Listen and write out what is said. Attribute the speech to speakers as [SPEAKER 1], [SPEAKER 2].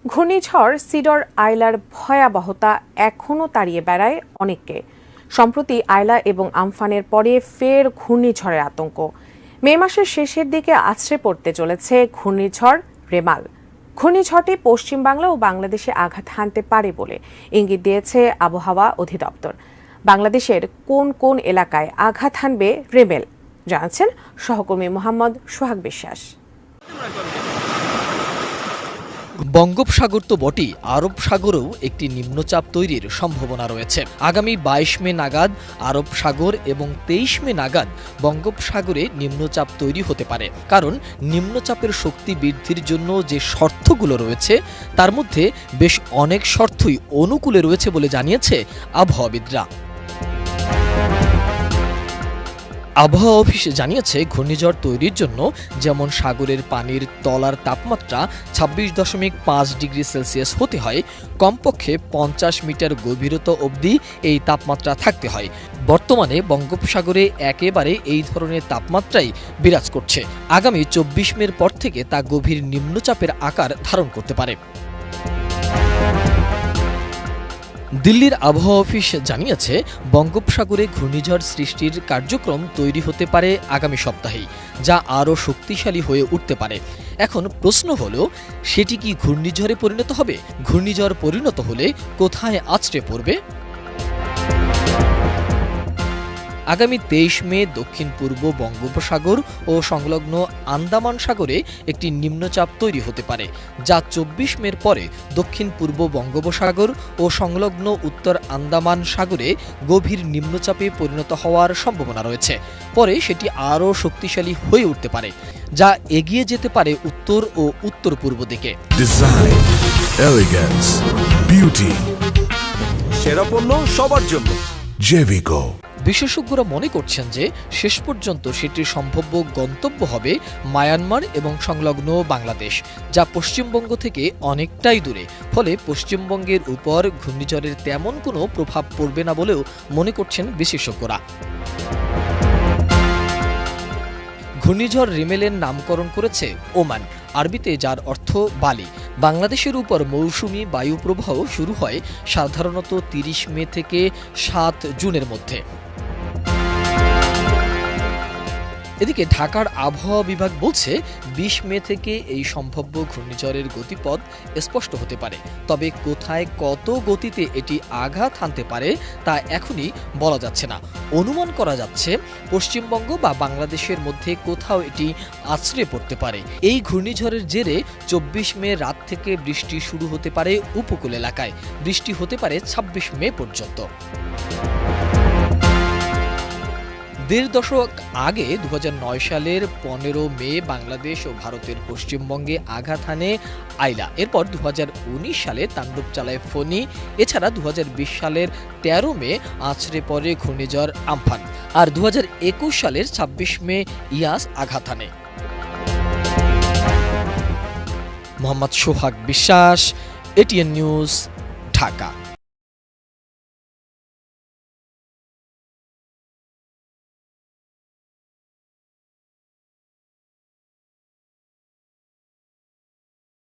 [SPEAKER 1] ঘূর্ণিঝড় সিডর আইলার ভয়াবহতা এখনও তাড়িয়ে বেড়ায় অনেককে। সম্প্রতি আইলা এবং আমফানের পরে ফের ঘূর্ণিঝড়ের আতঙ্ক। মে মাসের শেষের দিকে আছড়ে পড়তে চলেছে ঘূর্ণিঝড় রেমাল। ঘূর্ণিঝড়টি পশ্চিম বাংলা ও বাংলাদেশে আঘাত হানতে পারে বলে ইঙ্গিত দিয়েছে আবহাওয়া অধিদপ্তর। বাংলাদেশের কোন কোন এলাকায় আঘাত হানবে রেমেল জানাচ্ছেন সহকর্মী মোহাম্মদ সোহাগ বিশ্বাস।
[SPEAKER 2] বঙ্গোপসাগর তো বটেই, আরব সাগরেও একটি নিম্নচাপ তৈরির সম্ভাবনা রয়েছে। আগামী ২২ মে নাগাদ আরব সাগর এবং ২৩ মে নাগাদ বঙ্গোপসাগরে নিম্নচাপ তৈরি হতে পারে। কারণ নিম্নচাপের শক্তি বৃদ্ধির জন্য যে শর্তগুলো রয়েছে তার মধ্যে বেশ অনেক শর্তই অনুকূলে রয়েছে বলে জানিয়েছে আবহাওয়াবিদরা। আবহাওয়া অফিস জানিয়েছে, ঘূর্ণিঝড় তৈরির জন্য যেমন সাগরের পানির তলার তাপমাত্রা ২৬.৫ ডিগ্রি সেলসিয়াস হতে হয়, কমপক্ষে ৫০ মিটার গভীরতা অবধি এই তাপমাত্রা থাকতে হয়। বর্তমানে বঙ্গোপসাগরে একেবারে এই ধরনের তাপমাত্রাই বিরাজ করছে। আগামী ২৪ মের পর থেকে তা গভীর নিম্নচাপের আকার ধারণ করতে পারে। দিল্লির আবহাওয়া অফিস জানিয়েছে, বঙ্গোপসাগরে ঘূর্ণিঝড় সৃষ্টির কার্যক্রম তৈরি হতে পারে আগামী সপ্তাহেই, যা আরও শক্তিশালী হয়ে উঠতে পারে। এখন প্রশ্ন হলো, সেটি কি ঘূর্ণিঝড়ে পরিণত হবে? ঘূর্ণিঝড় পরিণত হলে কোথায় আছড়ে পড়বে? আগামী ২৩ মে দক্ষিণ পূর্ব বঙ্গোপসাগর ও সংলগ্ন আন্দামান সাগরে একটি নিম্নচাপ তৈরি হতে পারে, যা ২৪ মের পরে দক্ষিণ পূর্ব বঙ্গোপসাগর ও সংলগ্ন উত্তর আন্দামান সাগরে গভীর নিম্নচাপে পরিণত হওয়ার সম্ভাবনা রয়েছে। পরে সেটি আরও শক্তিশালী হয়ে উঠতে পারে, যা এগিয়ে যেতে পারে উত্তর ও উত্তর পূর্ব দিকে।
[SPEAKER 3] ডিজাইন, এলিগেন্স, বিউটি, সেরা পণ্য সবার জন্য জেভিকো।
[SPEAKER 2] বিশেষজ্ঞরা মনে করছেন যে শেষ পর্যন্ত সেটির সম্ভাব্য গন্তব্য হবে মায়ানমার এবং সংলগ্ন বাংলাদেশ, যা পশ্চিমবঙ্গ থেকে অনেকটাই দূরে। ফলে পশ্চিমবঙ্গের উপর ঘূর্ণিঝড়ের তেমন কোনো প্রভাব পড়বে না বলেও মনে করছেন বিশেষজ্ঞরা। ঘূর্ণিঝড় রিমেলের নামকরণ করেছে ওমান, আরবিতে যার অর্থ বালি। বাংলাদেশের উপর মৌসুমি বায়ুপ্রবাহ শুরু হয় সাধারণত ৩০ মে থেকে ৭ জুনের মধ্যে। এদিকে ঢাকার আবহাওয়া বিভাগ বলছে, ২০ মে থেকে এই সম্ভাব্য ঘূর্ণিঝড়ের গতিপথ স্পষ্ট হতে পারে। তবে কোথায় কত গতিতে এটি আঘাত হানতে পারে তা এখনই বলা যাচ্ছে না। অনুমান করা যাচ্ছে, পশ্চিমবঙ্গ বা বাংলাদেশের মধ্যে কোথাও এটি আছড়ে পড়তে পারে। এই ঘূর্ণিঝড়ের জেরে ২৪ মে রাত থেকে বৃষ্টি শুরু হতে পারে উপকূল এলাকায়। বৃষ্টি হতে পারে ২৬ মে পর্যন্ত। ১.৫ দশক আগে ২০০৯ সালের ১৫ মে বাংলাদেশ ও ভারতের পশ্চিমবঙ্গে আঘাত হানে আইলা। এরপর ২০১৯ সালে তাণ্ডব চালায় ফণী। এছাড়া ২০২০ সালের ১৩ মে আছড়ে পড়ে ঘূর্ণিঝড় আমফান। আর ২০২১ সালের ২৬ মে ইয়াস আঘাত হানে। মোহাম্মদ সোহাগ বিশ্বাস, এটিএন নিউজ, ঢাকা।